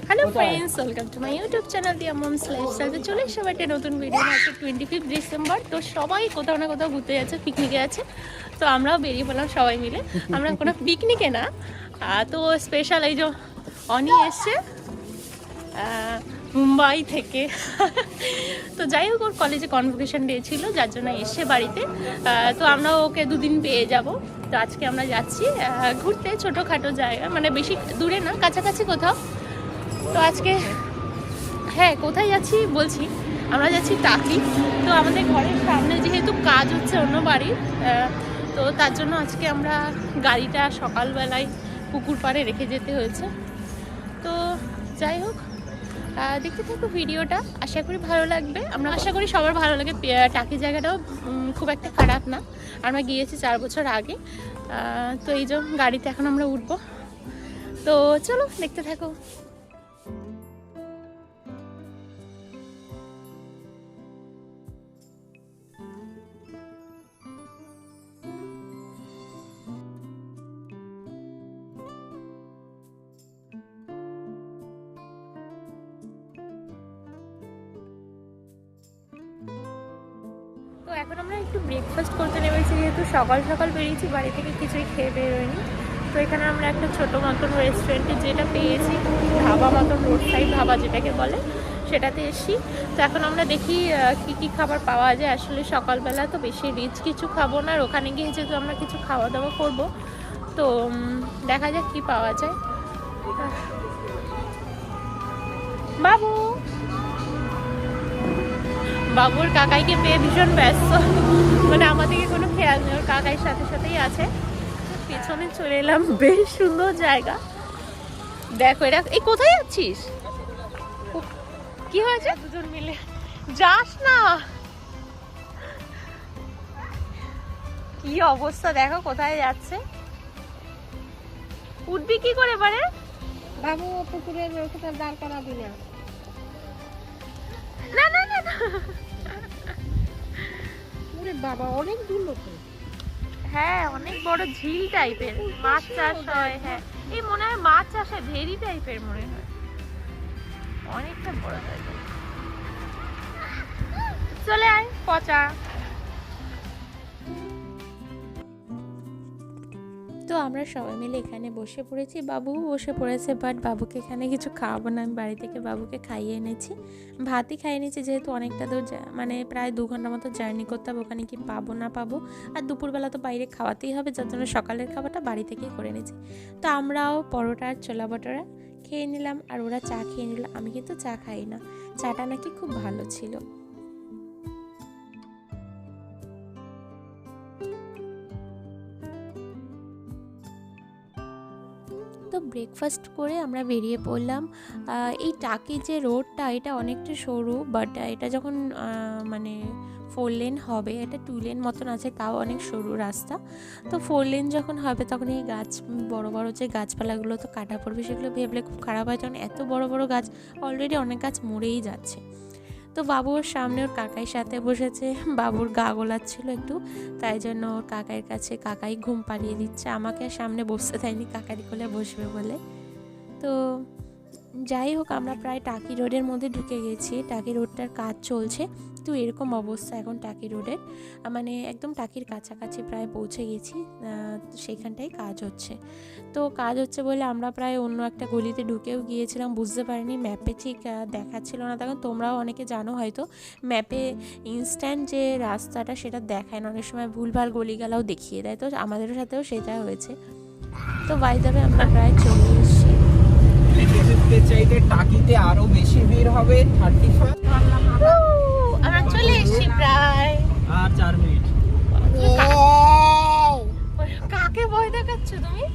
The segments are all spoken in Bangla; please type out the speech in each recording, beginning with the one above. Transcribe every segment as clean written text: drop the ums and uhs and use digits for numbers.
Hello friends, welcome to my YouTube channel দিয়া মমস লাইফস্টাইলে। চলে এসে একটা নতুন ভিডিও আছে 25 ডিসেম্বর। তো সবাই কোথাও না কোথাও ঘুরতে যাচ্ছে, পিকনিকে আছে। তো আমরাও বেরিয়ে পড়লাম সবাই মিলে। আমরা কোনো পিকনিকে না, তো স্পেশাল এই যে অনি এসছে মুম্বাই থেকে। তো যাই হোক, ওর কলেজে কনভোকেশন ডে ছিল, যার জন্য এসে বাড়িতে। তো আমরা ওকে দুদিন পেয়ে যাব। তো আজকে আমরা যাচ্ছি ঘুরতে, ছোটোখাটো জায়গা, মানে বেশি দূরে না, কাছাকাছি কোথাও। তো আজকে হ্যাঁ, কোথায় যাচ্ছি বলছি, আমরা যাচ্ছি টাকি। তো আমাদের ঘরের সামনে যেহেতু কাজ হচ্ছে অন্য বাড়ির, তো তার জন্য আজকে আমরা গাড়িটা সকালবেলায় পুকুর পাড়ে রেখে যেতে হয়েছে। তো যাই হোক, দেখতে থাকো ভিডিওটা, আশা করি ভালো লাগবে। আমরা আশা করি সবার ভালো লাগে। টাকি জায়গাটাও খুব একটা খারাপ না, আমরা গিয়েছি 4 বছর আগে। তো এই যে গাড়িতে এখন আমরা উঠবো। তো চলো দেখতে থাকো। তো এখন আমরা একটু ব্রেকফাস্ট করতে নেমেছি, যেহেতু সকাল সকাল বেরিয়েছি, বাড়ি থেকে কিছুই খেয়ে বেরোয়নি। তো এখানে আমরা একটা ছোটো মতন রেস্টুরেন্টে যেটা পেয়েছি, ধাবা মতন, রোড সাইড ধাবা যেটাকে বলে, সেটাতে এসছি। তো এখন আমরা দেখি কি কি খাবার পাওয়া যায়। আসলে সকালবেলা তো বেশি রিচ কিছু খাবো না, আর ওখানে গিয়ে যেহেতু আমরা কিছু খাওয়া দাওয়া করবো, তো দেখা যাক কি পাওয়া যায়। বাবু, বাবুর কাকাইকে পেয়ে ভীষণ ব্যস্ত, মানে আমাদেরকে কোনো খেয়াল নেই, ওর কাকাইয়ের সাথে সাথেই আছে। পেছনে চলে এলাম, বেশ সুন্দর জায়গা। দেখো এটা, এই কোথায় যাচ্ছিস? কি হয়েছে? দুজন মিলে যাস না, কি অবস্থা দেখো, কোথায় যাচ্ছে। উঠবি কি করে পারে? বাবু পুকুরের ওখানে দাঁড় করাবি না। না না না না, ওরে বাবা, অনেক দূর লোক। হ্যাঁ, অনেক বড় ঝিল টাইপের, মাছ চাষ হয়। হ্যাঁ, এই মনে হয় মাছ চাষে ভেরি টাইপের মনে হয়, অনেকটা বড় জায়গা। চলে আয় পচা। তো আমরা সবাই মিলে এখানে বসে পড়েছি, বাবুও বসে পড়েছে, বাট বাবুকে এখানে কিছু খাওয়াবো না। আমি বাড়ি থেকে বাবুকে খাইয়ে এনেছি, ভাতই খাইয়ে এনেছি, যেহেতু অনেকটা দূর, মানে প্রায় 2 ঘন্টার মতো জার্নি করতে হবে। ওখানে কি পাবো না পাবো, আর দুপুরবেলা তো বাইরে খাওয়াতেই হবে, যার জন্য সকালের খাবারটা বাড়ি থেকেই করে এনেছি। তো আমরাও পরোটা আর ছোলা বটোরা খেয়ে নিলাম, আর ওরা চা খেয়ে নিল। আমি কিন্তু চা খাই না, চাটা নাকি খুব ভালো ছিল। তো ব্রেকফাস্ট করে আমরা বেরিয়ে পড়লাম। এই টাকি যে রোডটা, এটা অনেকটা সরু, বাট এটা যখন মানে 4 লেন হবে, এটা 2 লেন মতন আছে, তাও অনেক সরু রাস্তা। তো 4 লেন যখন হবে, তখন এই গাছ, বড় বড় যে গাছপালাগুলো তো কাটা পড়বে, সেগুলো ভেবলে খুব খারাপ হয়, যখন এত বড় বড় গাছ, অলরেডি অনেক গাছ মরেই যাচ্ছে। তো বাবু ওর সামনে ওর কাকাইয়ের সাথে বসেছে, বাবুর গা গোলাচ্ছিল একটু, তাই জন্য ওর কাকাইয়ের কাছে কাকাই ঘুম পাড়িয়ে দিচ্ছে, আমাকে সামনে বসতে দেয়নি, কাকারি কোলে বসবে বলে। তো যাই হোক, আমরা প্রায় টাকি রোডের মধ্যে ঢুকে গেছি। টাকি রোডটার কাজ চলছে, তো এরকম অবস্থা এখন টাকি রোডের, মানে একদম টাকির কাছাকাছি প্রায় পৌঁছে গেছি, সেইখানটাই কাজ হচ্ছে। তো কাজ হচ্ছে বলে আমরা প্রায় অন্য একটা গলিতে ঢুকেও গিয়েছিলাম, বুঝতে পারিনি, ম্যাপে ঠিক দেখাচ্ছিল না। তখন তোমরাও অনেকে জানো হয়তো, ম্যাপে ইনস্ট্যান্ট যে রাস্তাটা সেটা দেখায় না, অনেক সময় ভুলভাল গলিগালাও দেখিয়ে দেয়, তো আমাদের সাথেও সেটা হয়েছে। তো বাই দ্য ওয়ে আমরা প্রায় চলে এসেছি। চাইতে টাকিতে আরো বেশি ভিড় হবে। 35 আমরা চলে এসেছি প্রায়, আর 4 মিনিট। কাকে ভয় দেখাচ্ছ তুমি?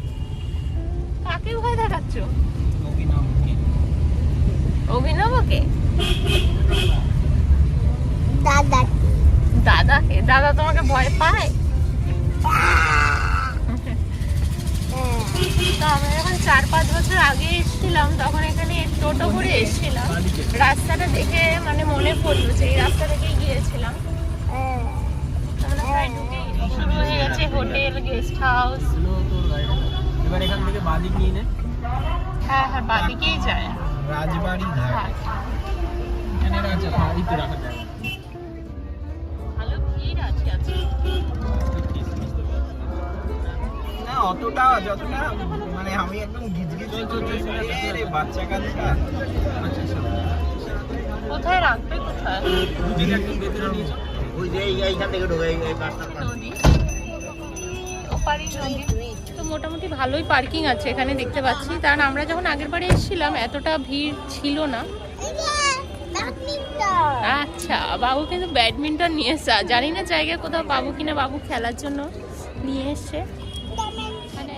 কাকে ভয় দেখাচ্ছ? অভিনবকে? দাদা, দাদাকে? দাদা তোমাকে ভয় পায়? তো আমরা যখন 4-5 বছর আগে এসেছিলাম, তখন এখানে টোটো করে এসেছিলাম, রাস্তাটা দেখে মানে মনে পড়লো যে এই রাস্তা থেকেই গিয়েছিলাম। আমরা প্রায় ঢুকেই শুরু হয়ে গেছে হোটেল, গেস্ট হাউস। এবার এখান থেকে বাদিক নিয়ে নে। হ্যাঁ হ্যাঁ, বাদিকেই যায়। রাজবাড়ি ঘাট। হ্যাঁ, এখানে রাজবাড়ি তো রাখা যায়। ভালো ভিড় আছে আজকে। না অতটা যতটা মানে আমি একদম গিজগিজ করতে বাচ্চা কাচ্চা। কোথায় রাখবে, কোথায়? ওই যে এইখান থেকে ঢোকে এই পাশটা। নদী, ওপারেই নদী। তো মোটামুটি ভালোই পার্কিং আছে এখানে দেখতে পাচ্ছি, কারণ আমরা যখন আগের বারে এসেছিলাম এতটা ভিড় ছিল না। আচ্ছা, বাবু কিন্তু ব্যাডমিন্টন নিয়ে এসছে, জানি না জায়গা কোথাও পাবো কিনা, বাবু খেলার জন্য নিয়ে এসছে। মানে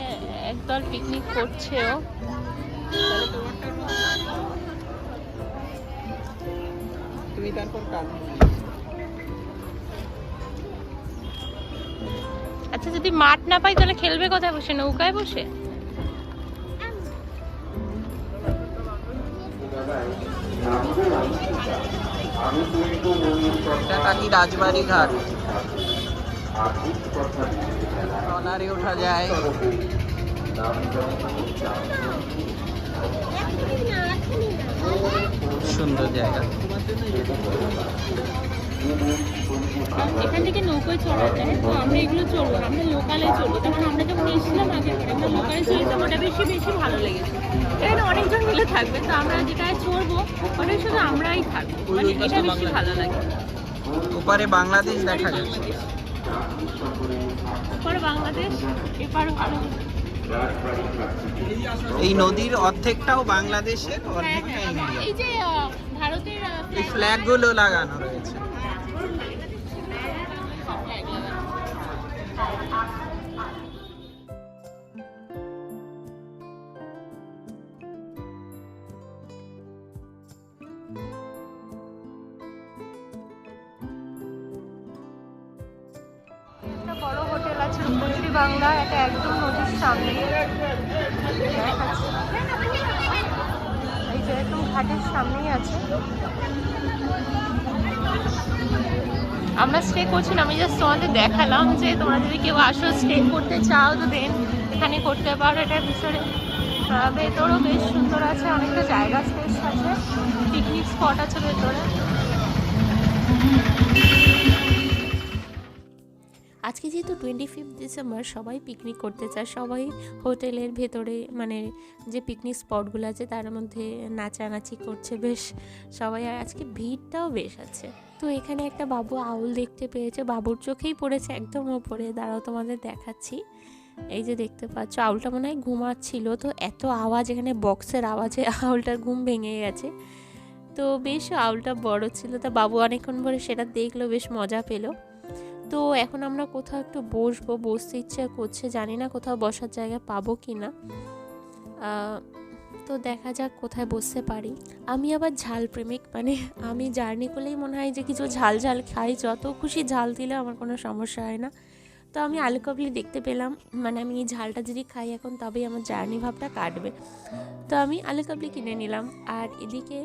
একদল পিকনিক করছেও। তুমি তারপর কাজ। আচ্ছা, যদি মাঠ না পাই তাহলে খেলবে কোথায় বসে? নৌকায় বসে? এটা নাকি রাজবাড়ি ঘাট। ট্রলারে ওঠা যায়। সুন্দর জায়গা। এখান থেকে নৌকায় চড়া যায়, তো আমরা এগুলো চড়বো না, আমরা লোকালে চড়বো। কারণ আমরা যখন এসেছিলাম আগের বারে আমরা লোকালে চড়েছিলাম, ওটা বেশি বেশি ভালো লেগেছে। এখানে অনেকজন মিলে থাকবে, তো আমরা যেটায় চড়বো ওটাই শুধু আমরাই থাকবো, মানে এটা বেশি ভালো লাগে। ওপারে বাংলাদেশ দেখা যাচ্ছে। ওপারে বাংলাদেশ, এপারে ভালো। এই নদীর অর্ধেকটাও বাংলাদেশের, অর্ধেকটা হ্যাঁ, ইন্ডিয়া। এই যে ভারতের এই ফ্ল্যাগ গুলো লাগানো রয়েছে। একটা বড় হোটেল আছে রূপশ্রী বাংলা, এটা একদম নদীর সামনে। এই যে একদম ঘাটের সামনেই আছে। আমরা স্টে করছি না, আমি জাস্ট তোমাদের দেখালাম যে তোমরা যদি কেউ আসো স্টে করতে চাও তো দেন এখানে করতে পারো। এটার ভিতরে ভেতরও বেশ সুন্দর আছে, অনেকটা জায়গা স্পেস আছে, পিকনিক স্পট আছে ভেতরে। আজকে যেহেতু 25 ডিসেম্বর, সবাই পিকনিক করতে চায়, সবাই হোটেলের ভেতরে মানে যে পিকনিক স্পটগুলো আছে তার মধ্যে নাচানাচি করছে বেশ সবাই, আর আজকে ভিড়টাও বেশ আছে। তো এখানে একটা বাবু আউল দেখতে পেয়েছে, বাবুর চোখেই পড়েছে একদম ওপরে, দাঁড়াও তোমাদের দেখাচ্ছি। এই যে দেখতে পাচ্ছ, আউলটা মনে হয় ঘুমাচ্ছিল, তো এত আওয়াজ, এখানে বক্সের আওয়াজে আউলটার ঘুম ভেঙে গেছে। তো বেশ আউলটা বড় ছিল, তা বাবু অনেকক্ষণ পরে সেটা দেখলো, বেশ মজা পেলো। তো এখন আমরা কোথাও একটু বসবো, বসতে ইচ্ছা করছে, জানি না কোথাও বসার জায়গা পাবো কি না। তো দেখা যাক কোথায় বসতে পারি। আমি আবার ঝাল প্রেমিক, মানে আমি জার্নি করলেই মনে হয় যে কিছু ঝাল ঝাল খাই, যত খুশি ঝাল দিলে আমার কোনো সমস্যা হয় না। তো আমি আলু কাবলি দেখতে পেলাম, মানে আমি এই ঝালটা যদি খাই এখন তবেই আমার জার্নি ভাবটা কাটবে। তো আমি আলু কাবলি কিনে নিলাম, আর এদিকে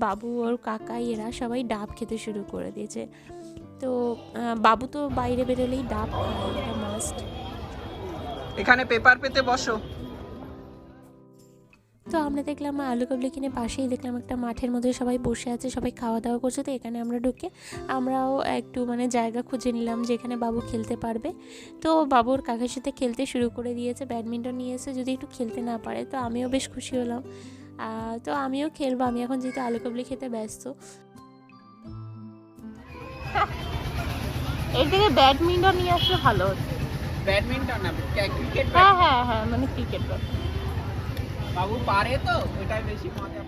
বাবু ওর কাকাই এরা সবাই ডাব খেতে শুরু করে দিয়েছে। তো বাবু তো বাইরে বেরোলেই ডাব খায়, এটা মাস্ট। এখানে পেপার পেতে বসো। তো আমরা দেখলাম আলু কাবলি কিনে পাশেই দেখলাম একটা মাঠের মধ্যে সবাই বসে আছে, সবাই খাওয়া দাওয়া করছে। তো এখানে আমরা ঢুকে আমরাও একটু মানে জায়গা খুঁজে নিলাম যেখানে বাবু খেলতে পারবে। তো বাবুর কাকার সাথে খেলতে শুরু করে দিয়েছে, ব্যাডমিন্টন নিয়ে এসে, যদি একটু খেলতে না পারে তো আমিও বেশ খুশি হলাম। তো আমিও খেলবো, আমি এখন যেহেতু আলু কাবলি খেতে ব্যস্ত। এর থেকে ব্যাডমিন্টন নিয়ে আসলে ভালো হতো। ব্যাডমিন্টন না, ক্রিকেট। হ্যাঁ হ্যাঁ হ্যাঁ, মানে ক্রিকেট। বাবু পারে তো ওটাই বেশি মজা।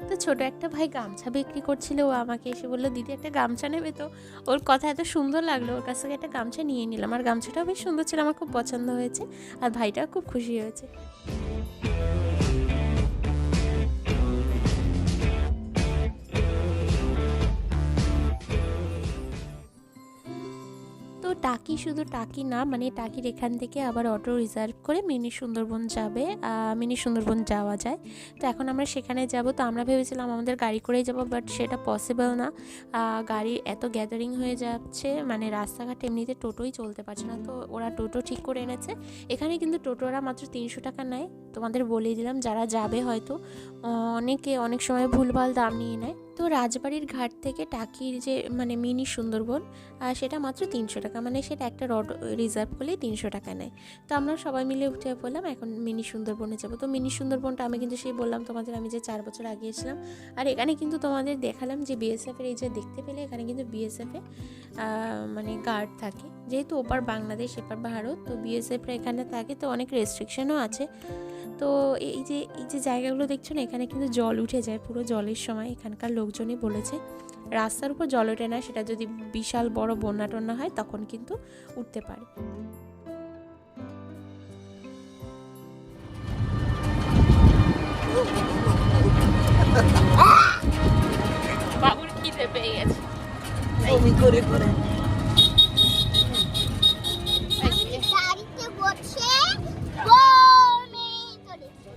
তো ছোট একটা ভাই গামছা বিক্রি করছিল, ও আমাকে এসে বললো দিদি একটা গামছা নেবে, তো ওর কথা এত সুন্দর লাগলো, ওর কাছ থেকে একটা গামছা নিয়ে নিলাম। আর গামছাটাও বেশ সুন্দর ছিল, আমার খুব পছন্দ হয়েছে, আর ভাইটাও খুব খুশি হয়েছে। টাকি শুধু টাকি না, মানে টাকির এখান থেকে আবার অটো রিজার্ভ করে মিনি সুন্দরবন মিনি সুন্দরবন যাওয়া যায়। তো এখন আমরা সেখানে যাব। তো আমরা ভেবেছিলাম আমাদের গাড়ি করেই যাব, বাট সেটা পসিবল না। গাড়ি এত গ্যাদারিং হয়ে যাচ্ছে, মানে রাস্তাঘাট এমনিতে টোটোই চলতে পারছে না। তো ওরা টোটো ঠিক করে এনেছে। এখানে কিন্তু টোটোরা মাত্র 300 টাকা নেয়। তোমাদের বলেই দিলাম, যারা যাবে হয়তো অনেক সময় ভুলভাল দাম নিয়ে নেয়। তো রাজবাড়ির ঘাট থেকে টাকির যে মানে মিনি সুন্দরবন, সেটা মাত্র 300 টাকা, মানে সেটা একটা রড রিজার্ভ করলেই 300 টাকা নেয়। তো আমরা সবাই মিলে উঠে পড়লাম, এখন মিনি সুন্দরবনে যাবো। তো মিনি সুন্দরবনটা আমি কিন্তু সেই বললাম তোমাদের, আমি যে 4 বছর আগে এসেছিলাম। আর এখানে কিন্তু তোমাদের দেখালাম যে বিএসএফের এই যে দেখতে পেলে, এখানে কিন্তু বিএসএফে মানে গার্ড থাকে। যেহেতু ওপার বাংলাদেশ এপার ভারত, তো বিএসএফরা এখানে থাকে, তো অনেক রেস্ট্রিকশনও আছে। তো এই যে জায়গাগুলো দেখছো না, এখানে কিন্তু জল উঠে যায় পুরো জলের সময়। এখানকার লোকজনই বলেছে রাস্তার উপর জল ওঠে না, সেটা যদি বিশাল বড় বন্যা টন্যা হয় তখন কিন্তু উঠতে পারে। বাবুর খিদে পেয়ে গেছে। গাড়িতে বসে বমি চলেছে।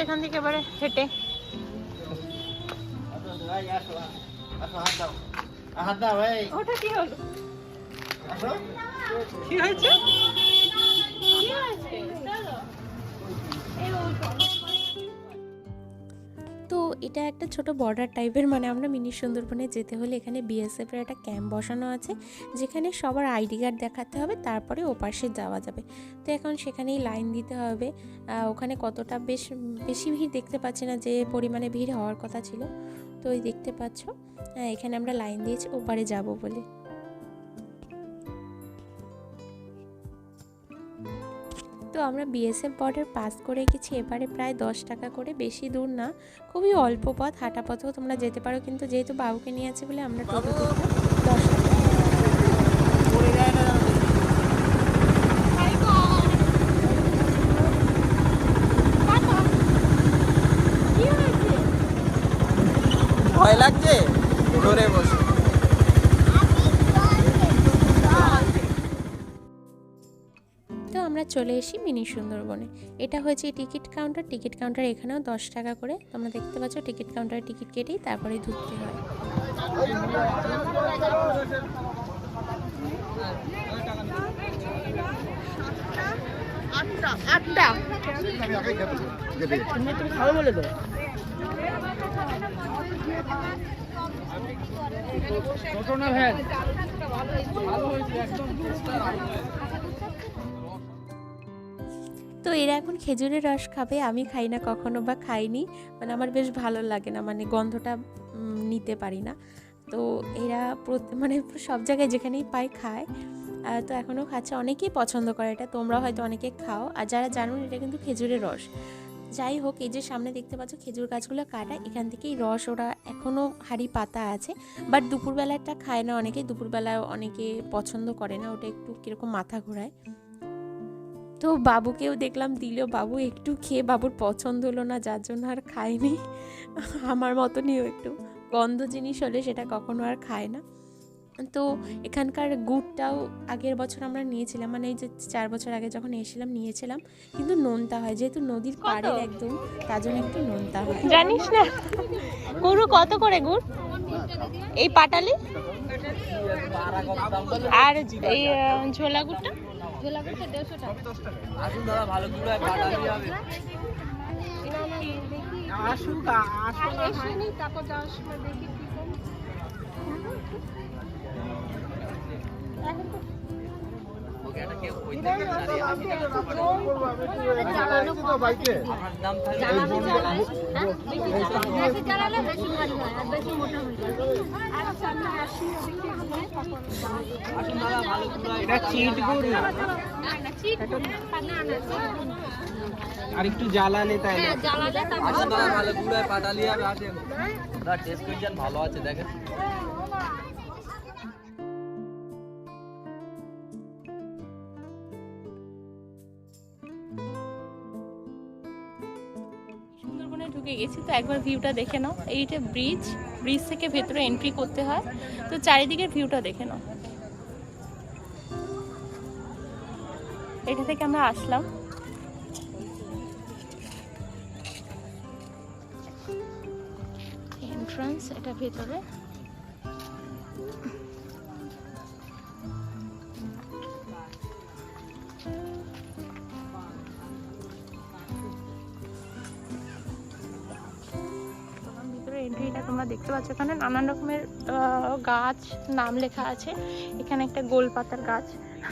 এখান থেকে এবারে হেঁটে ওটা কি হলো? কি হয়েছে? তো এটা একটা ছোট বর্ডার টাইপের, মানে আমরা মিনি সুন্দরবনে যেতে হলে এখানে বিএসএফের একটা ক্যাম্প বসানো আছে, যেখানে সবার আইডি কার্ড দেখাতে হবে, তারপরে ওপাশে যাওয়া যাবে। তো এখন সেখানেই লাইন দিতে হবে। ওখানে কতটা বেশি ভিড় দেখতে পাচ্ছি না, যে পরিমাণে ভিড় হওয়ার কথা ছিল। তো ওই দেখতে পাচ্ছ, এখানে আমরা লাইন দিয়েছি ওপারে যাব বলে। তো আমরা বিএসএফ বর্ডার পাস করে গেছি। এবারে প্রায় 10 টাকা করে, বেশি দূর না, খুবই অল্প পথ, হাঁটা পথেও তোমরা যেতে পারো। কিন্তু যেহেতু বাবুকে নিয়ে আছে বলে আমরা টোটো করতাম 10 টাকা। ভয় লাগছে জোরে বসে। তো আমরা চলে এসি মিনি সুন্দরবনে। এটা হয়েছে টিকিট কাউন্টার, এখানেও 10 টাকা করে। তোমরা দেখতে পাচ্ছ টিকিট কাউন্টারে টিকিট কেটেই তারপরে ঢুকতে হয়। আটটা তুমি খাবে বলে তো। তো এরা এখন খেজুরের রস খাবে। আমি খাই না, কখনো বা খাইনি, মানে আমার বেশ ভালো লাগে না, মানে গন্ধটা নিতে পারি না। তো এরা মানে সব জায়গায় যেখানেই পায় খায়। তো এখনও খাচ্ছে, অনেকেই পছন্দ করে এটা, তোমরা হয়তো অনেকে খাও। আর যারা জানো এটা কিন্তু খেজুরের রস। যাই হোক, এই যে সামনে দেখতে পাচ্ছ খেজুর গাছগুলো কাটা, এখান থেকেই রস ওরা এখনও হাঁড়ি পাতা আছে। বাট দুপুরবেলাটা খায় না অনেকে, দুপুরবেলায় অনেকে পছন্দ করে না, ওটা একটু কীরকম মাথা ঘোরায়। তো বাবুকেও দেখলাম দিল, বাবু একটু খেয়ে বাবুর পছন্দ হলো না, যার জন্য আর খায়নি। আমার মতনইও একটু গন্ধ জিনিস হলে সেটা কখনো আর খায় না। তো এখানকার গুড়টাও আগের বছর আমরা নিয়েছিলাম, মানে এই যে 4 বছর আগে যখন এসেছিলাম নিয়েছিলাম, কিন্তু নোনতা হয়, যেহেতু নদীর পাড়ের একদম, তার জন্য একটু নোনতা হয়। জানিস না গরু কত করে গুড়? এই পাটালি আর এই ঝোলা গুড়টা? ঝোলা করতে 150 টাকা। আসুন দাদা, ভালো গুলো পাটালি হবে। আসুন আসেনি, তারপর যাওয়ার সময় দেখি কি কম। আর একটু জ্বালালে তাই ভালো গুলো পাটালি হবে। আসেন টেস্ট করে যান, ভালো আছে দেখেন। ঢুকে গেছি, তো একবার ভিউটা দেখে নাও। এইটা ব্রিজ, ব্রিজ থেকে ভেতরে এন্ট্রি করতে হয়, তো চারিদিকের ভিউটা দেখে নাও। এটা থেকে আমরা আসলাম। এন্ট্রান্স, এটা ভেতরে। এন্ট্রিটা তোমরা দেখতে পাচ্ছ, এখানে নানান রকমের গাছ নাম লেখা আছে। এখানে একটা গোল পাতার গাছ,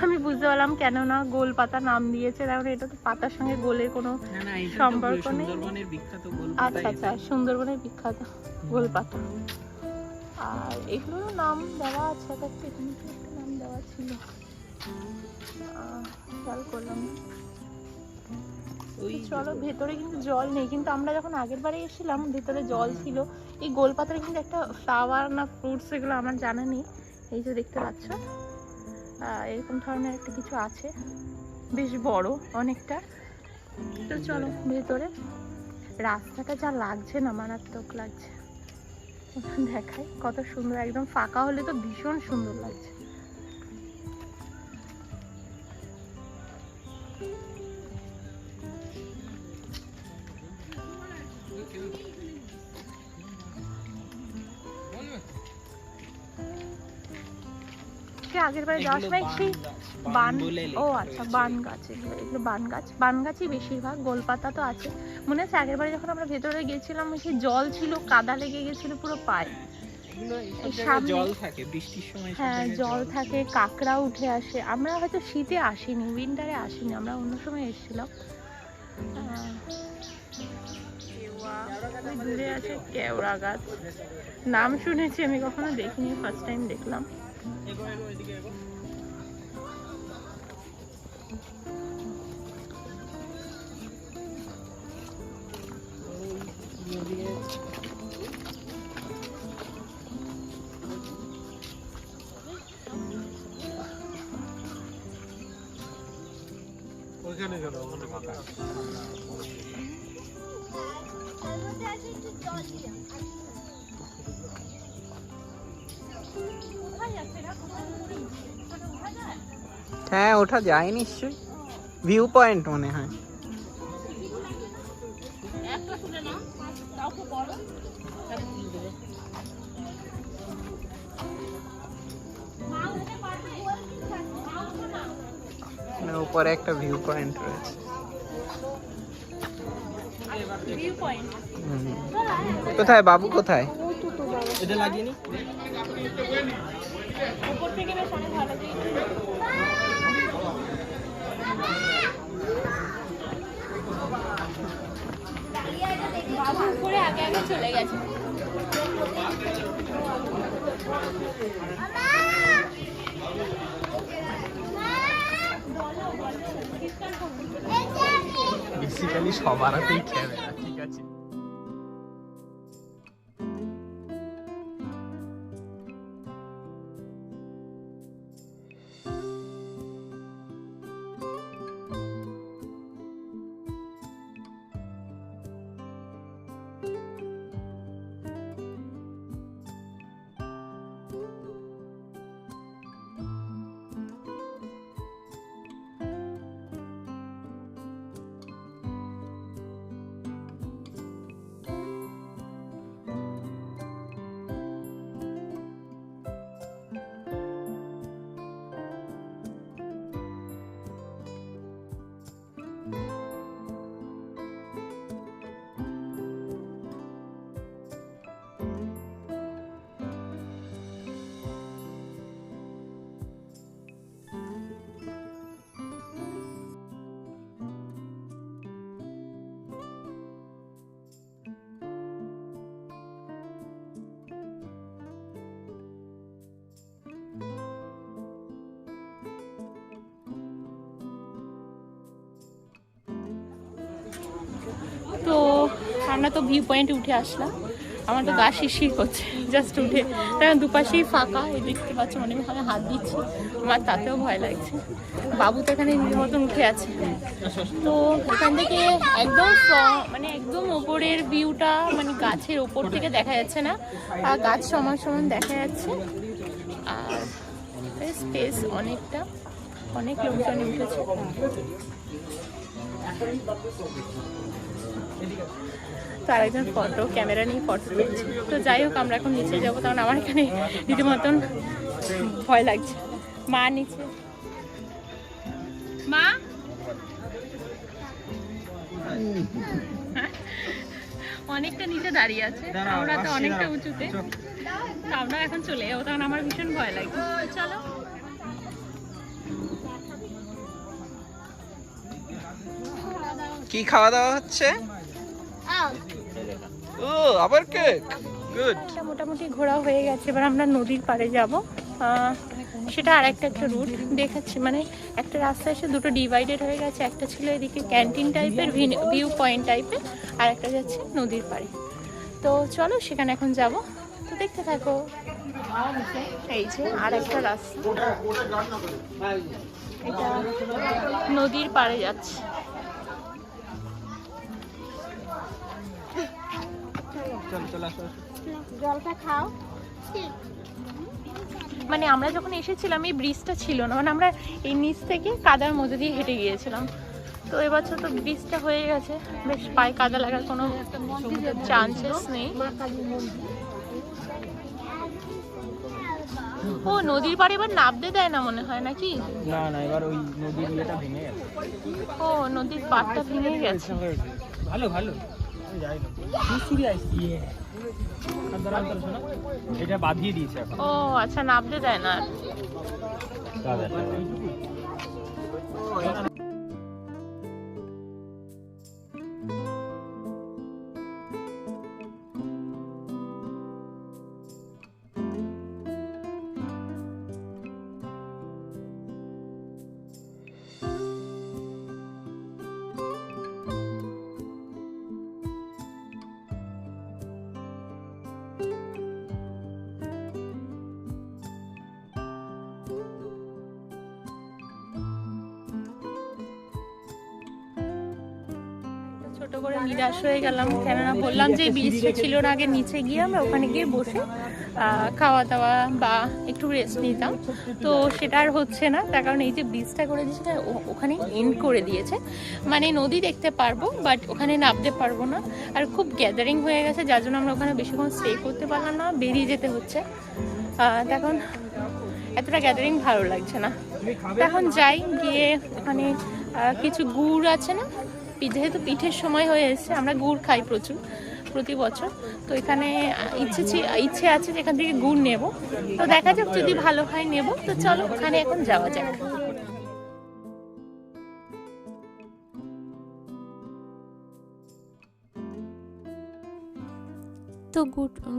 আমি বুঝতে পারলাম কেন না গোল পাতা নাম দিয়েছে, কারণ এটা তো পাতার সঙ্গে গোলের কোনো সম্পর্ক নেই। আচ্ছা আচ্ছা, সুন্দরবনের বিখ্যাত গোল পাতা। আর এগুলোর নাম দেওয়া আছে, এখানে একটা নাম দেওয়া ছিল, খেয়াল করলাম না। চলো, ভেতরে কিন্তু জল নেই, কিন্তু আমরা যখন আগের বারে এসেছিলাম ভেতরে জল ছিল। এই গোলপাতার কিন্তু একটা ফ্লাওয়ার না ফ্রুটস, এগুলো আমার জানা নেই। এই যে দেখতে পাচ্ছ এরকম ধরনের একটা কিছু আছে, বেশ বড় অনেকটা। তো চলো ভেতরে। রাস্তাটা যা লাগছে না, মারাত্মক লাগছে। দেখাই কত সুন্দর, একদম ফাঁকা হলে তো ভীষণ সুন্দর লাগছে। আগের বারে যাওয়ার সময় সেই বান, ও আচ্ছা বান গাছ, এগুলো বান গাছ, বান গাছই বেশিরভাগ। গোলপাতা তো আছে। মনে আছে আগের বারে যখন আমরা ভেতরে গেছিলাম সেই জল ছিল, কাদা লেগে গেছিল পুরো পায়ে। জল থাকে বৃষ্টির সময়, হ্যাঁ জল থাকে, কাঁকড়া উঠে আসে। আমরা হয়তো শীতে আসিনি, উইন্টারে আসিনি, আমরা অন্য সময় এসেছিলাম। দূরে আছে কেওড়া গাছ, নাম শুনেছি আমি, কখনো দেখিনি, ফার্স্ট টাইম দেখলাম। ওইখানে গেল, ওখানে ফাঁকা। হ্যাঁ ওঠা যায় নিশ্চয়ই, ভিউ পয়েন্ট মনে হয়। উপরে একটা ভিউ পয়েন্ট রয়েছে। কোথায় বাবু, কোথায়? এটা লাগিয়ে নি। উপর থেকে বেশ অনেক ভালো বাবু উপরে আগে আগে চলে গেছে। বেসিক্যালি সবার হাতেই ক্যামেরা, ঠিক আছে। তো আমরা তো ভিউ পয়েন্টে উঠে আসলাম। আমার তো গা শিরশির করছে জাস্ট উঠে, কারণ দুপাশেই ফাঁকা, এই দেখতে পাচ্ছ অনেক ওখানে হাত দিচ্ছি, আমার তাতেও ভয় লাগছে। বাবু তো এখানে নিজের মতন উঠে আছে। তো এখান থেকে একদম মানে একদম ওপরের ভিউটা মানে গাছের ওপর থেকে দেখা যাচ্ছে না, আর গাছ সমান সমান দেখা যাচ্ছে। আর স্পেস অনেকটা, অনেক লোকজন উঠেছে। তো আরেকজন ফটো ক্যামেরা নিয়ে ফটো তুলছে। তো যাই হোক, আমরা এখন নিচে যাবো, কারণ আমার এখানে রীতিমতন ভয় লাগছে। মা নিচে, মা অনেকটা নিচে দাঁড়িয়ে আছে, আমরা তো অনেকটা উঁচুতে, তো আমরা এখন চলে যাবো, কারণ আমার ভীষণ ভয় লাগছে। চলো। কি খাওয়া দাওয়া হচ্ছে? ও আবার কেক, গুড। এটা মোটামুটি ঘোরা হয়ে গেছে, এবার আমরা নদীর পাড়ে যাব। সেটা আর একটা রুট দেখাচ্ছি, মানে একটা রাস্তা এসে দুটো ডিভাইডেড হয়ে গেছে, একটা ছিল এদিকে ক্যান্টিন টাইপের, ভিউ পয়েন্ট টাইপের, আর একটা যাচ্ছে নদীর পাড়ে। তো চলো সেখানে এখন যাব, তো দেখতে থাকো। এই যে আর একটা রাস্তা, এটা নদীর পাড়ে যাচ্ছে। জলটা খাও। মানে আমরা যখন এসেছিলাম এই ব্রিজটা ছিল না, মানে আমরা এই নিচ থেকে কাদার মধ্যে দিয়ে হেঁটে গিয়েছিলাম। তো এবছর তো ব্রিজটা হয়ে গেছে, বেশ পায়ে কাদা লাগার কোনো চান্সেস নেই। ও নদীর পাড়ে এবার নাবতে দেয় না মনে হয় নাকি? না না, এবার ওই নদীর ইয়েটা ভেঙে গেছে। ও নদীর পাড়টা ভেঙে গেছে। ভালো ভালো, যাই না মিস্ত্রি আসছে, এটা বাঁধিয়ে দিয়েছে এখন। ও আচ্ছা, নাবতে দেয় না। ছোট করে নিরাশ হয়ে গেলাম, কেননা বললাম যে ব্রিজটা ছিল না আগে, নিচে গিয়ে আমরা ওখানে গিয়ে বসে খাওয়া দাওয়া বা একটু রেস্ট নিতাম। তো সেটা আর হচ্ছে না, তার কারণ এই যে ব্রিজটা করে দিয়েছে ওখানে এন্ড করে দিয়েছে, মানে নদী দেখতে পারবো বাট ওখানে নামতে পারবো না। আর খুব গ্যাদারিং হয়ে গেছে, যার জন্য আমরা ওখানে বেশিক্ষণ স্টে করতে পারলাম না, বেরিয়ে যেতে হচ্ছে। এখন এতটা গ্যাদারিং ভালো লাগছে না। এখন যাই, গিয়ে ওখানে কিছু গুড় আছে না, যেহেতু পিঠের সময় হয়ে এসেছে, আমরা গুড় খাই প্রচুর প্রতি বছর, তো এখানে ইচ্ছে আছে যে এখান থেকে গুড় নেব। তো দেখা যাক, যদি ভালো হয় নেব। তো চলো ওখানে এখন যাওয়া যাক। তো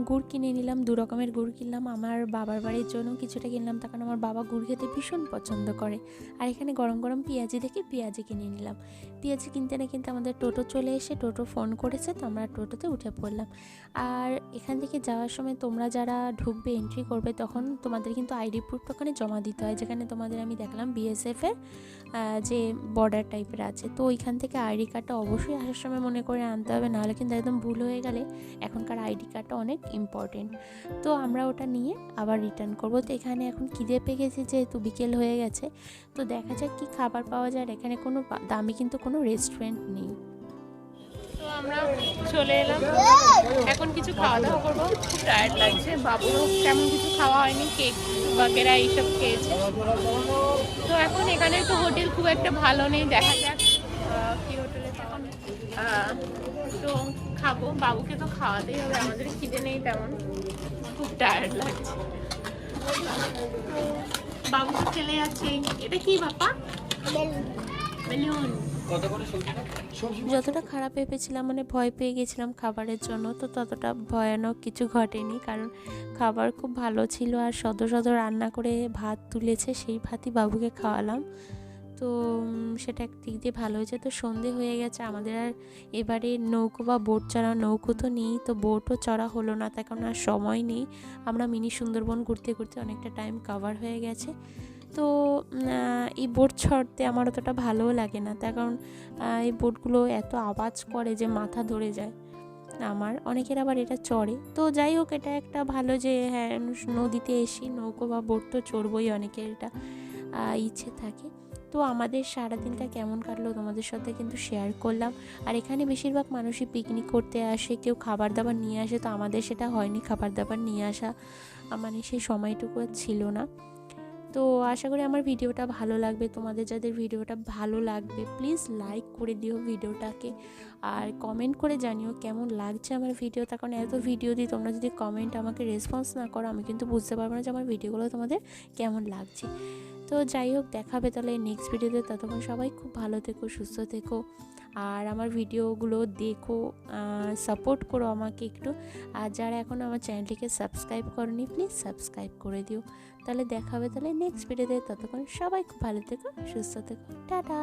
গুড় কিনে নিলাম, 2 রকমের গুড় কিনলাম। আমার বাবার বাড়ির জন্য কিছুটা কিনলাম, তার কারণ আমার বাবা গুড় খেতে ভীষণ পছন্দ করে। আর এখানে গরম গরম পেঁয়াজি দেখে পেঁয়াজি কিনে নিলাম। পেঁয়াজি কিনতে না কিনতে আমাদের টোটো চলে এসে, টোটো ফোন করেছে, তো আমরা টোটোতে উঠে পড়লাম। আর এখান থেকে যাওয়ার সময় তোমরা যারা ঢুকবে, এন্ট্রি করবে, তখন তোমাদের কিন্তু আইডি প্রুফটা ওখানে জমা দিতে হয়, যেখানে তোমাদের আমি দেখলাম বিএসএফের যে বর্ডার টাইপের আছে। তো ওইখান থেকে আইডি কার্ডটা অবশ্যই আসার সময় মনে করে আনতে হবে, নাহলে কিন্তু একদম ভুল হয়ে গেলে এখনকার আইডি কার্ডটা অনেক ইম্পর্টেন্ট। তো আমরা ওটা নিয়ে আবার রিটার্ন করবো। তো এখানে এখন খিদে পেয়ে গেছে, যেহেতু বিকেল হয়ে গেছে, তো দেখা যাক কি খাবার পাওয়া যায়। এখানে কোনো দামি কিন্তু কোনো রেস্টুরেন্ট নেই। তো আমরা চলে এলাম, এখন কিছু খাওয়া দাওয়া করবো, খুব টায়ার্ড লাগছে। বাবুরও তেমন কিছু খাওয়া হয়নি, কেক বাগেরা এইসব খেয়েছে। তো এখন এখানে তো হোটেল খুব একটা ভালো নেই, দেখা যাক কি হোটেলে পাওয়া। তো খাবো, বাবুকে তো খাওয়াতেই হবে, আমাদের খিদে নেই তেমন, খুব টায়ার্ড লাগছে। বাবুকে চলে যাচ্ছে। এটা কি বাবা? বেলুন। যতটা খারাপ ভেবেছিলাম, মানে ভয় পেয়ে গেছিলাম খাবারের জন্য, তো ততটা ভয়ানক কিছু ঘটেনি, কারণ খাবার খুব ভালো ছিল। আর সদর রান্না করে ভাত তুলেছে, সেই ভাতই বাবুকে খাওয়ালাম। তো সেটা একদিক দিয়ে ভালো হয়েছে। তো সন্ধে হয়ে গেছে, আমাদের আর এবারে নৌকো বা বোট চড়া, নৌকো তো নেই, তো বোটও চড়া হলো না, তার কারণ আর সময় নেই। আমরা মিনি সুন্দরবন ঘুরতে ঘুরতে অনেকটা টাইম কভার হয়ে গেছে। তো এই বোট চড়তে আমার অতটা ভালোও লাগে না, তার কারণ এই বোটগুলো এত আওয়াজ করে যে মাথা ধরে যায় আমার। অনেকের আবার এটা চড়ে। তো যাই হোক, এটা একটা ভালো যে হ্যাঁ নদীতে এসি, নৌকো বা বোট তো চড়বই, অনেকের এটা ইচ্ছে থাকে। তো আমাদের সারাদিনটা কেমন কাটলো তোমাদের সাথে কিন্তু শেয়ার করলাম। আর এখানে বেশিরভাগ মানুষই পিকনিক করতে আসে, কেউ খাবার দাবার নিয়ে আসে, তো আমাদের সেটা হয়নি, খাবার দাবার নিয়ে আসা মানে সেই সময়টুকু ছিল না। তো আশা করি আমার ভিডিওটা ভালো লাগবে। তোমাদের যাদের ভিডিওটা ভালো লাগবে প্লিজ লাইক করে দিও ভিডিওটাকে, আর কমেন্ট করে জানিও কেমন লাগছে আমার ভিডিও। তার কারণ এত ভিডিও দিই, তোমরা যদি কমেন্ট আমাকে রেসপন্স না করো আমি কিন্তু বুঝতে পারবো না যে আমার ভিডিওগুলো তোমাদের কেমন লাগছে। তো যাই হোক, দেখাবে তাহলে নেক্সট ভিডিওতে। ততক্ষণ সবাই খুব ভালো থেকো, সুস্থ থেকো, আর আমার ভিডিওগুলো দেখো, সাপোর্ট করো আমাকে একটু। আর যারা এখন আমার চ্যানেলটিকে সাবস্ক্রাইব করোনি প্লিজ সাবস্ক্রাইব করে দিও। তাহলে দেখা হবে তাহলে নেক্সট ভিডিওতে। ততক্ষণ সবাই খুব ভালো থেকো, সুস্থ থেকো, টাটা।